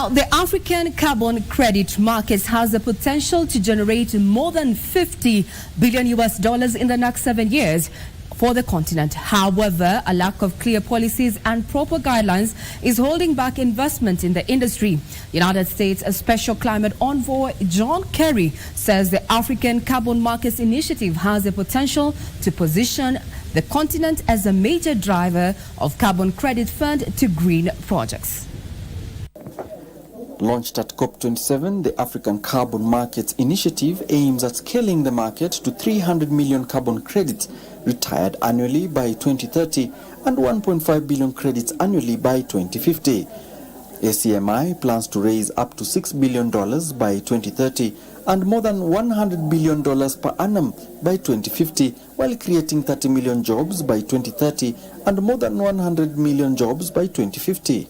Now, the African carbon credit market has the potential to generate more than $50 billion in the next 7 years for the continent. However, a lack of clear policies and proper guidelines is holding back investment in the industry. United States Special Climate Envoy John Kerry says the African Carbon Markets Initiative has the potential to position the continent as a major driver of carbon credit fund to green projects. Launched at COP27, the African Carbon Markets Initiative aims at scaling the market to 300 million carbon credits retired annually by 2030 and 1.5 billion credits annually by 2050. ACMI plans to raise up to $6 billion by 2030 and more than $100 billion per annum by 2050, while creating 30 million jobs by 2030 and more than 100 million jobs by 2050.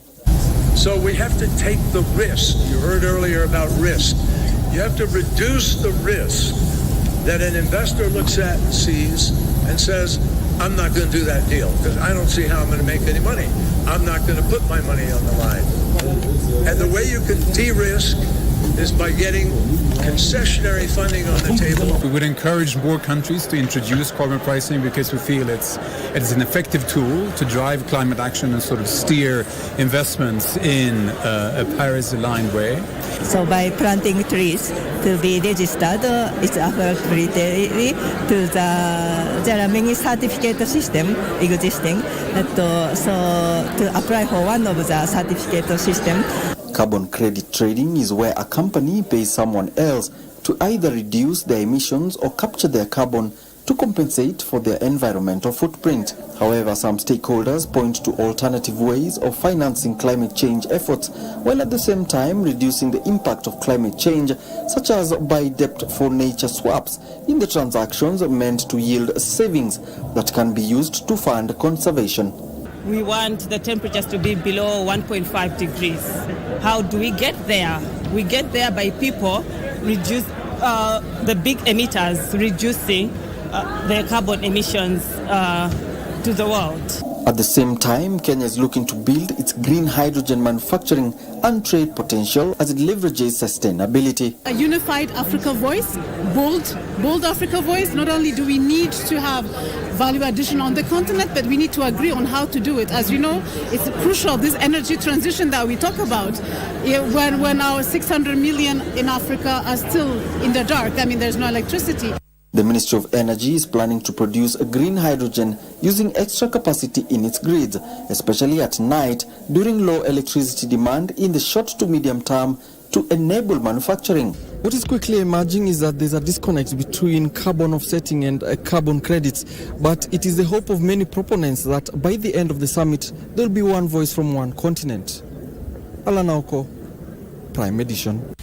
So we have to take the risk. You heard earlier about risk. You have to reduce the risk that an investor looks at and sees and says, I'm not going to do that deal because I don't see how I'm going to make any money. I'm not going to put my money on the line. And the way you can de-risk is by getting concessionary funding on the table. We would encourage more countries to introduce carbon pricing because we feel it's an effective tool to drive climate action and sort of steer investments in a Paris-aligned way. So by planting trees to be registered, it's appropriately to there are many certificate system existing, so to apply for one of the certificate system. Carbon credit trading is where a company pays someone else to either reduce their emissions or capture their carbon to compensate for their environmental footprint. However, some stakeholders point to alternative ways of financing climate change efforts, while at the same time reducing the impact of climate change, such as by debt for nature swaps in the transactions meant to yield savings that can be used to fund conservation. We want the temperatures to be below 1.5 degrees. How do we get there? We get there by people reduce the big emitters reducing their carbon emissions to the world. At the same time, Kenya is looking to build its green hydrogen manufacturing and trade potential as it leverages sustainability. A unified Africa voice, bold Africa voice. Not only do we need to have value addition on the continent, but we need to agree on how to do it. As you know, it's crucial, this energy transition that we talk about, when our 600 million in Africa are still in the dark. I mean, there's no electricity. The Ministry of Energy is planning to produce a green hydrogen using extra capacity in its grids, especially at night during low electricity demand in the short to medium term to enable manufacturing. What is quickly emerging is that there's a disconnect between carbon offsetting and carbon credits, but it is the hope of many proponents that by the end of the summit, there'll be one voice from one continent. Alana Oko, Prime Edition.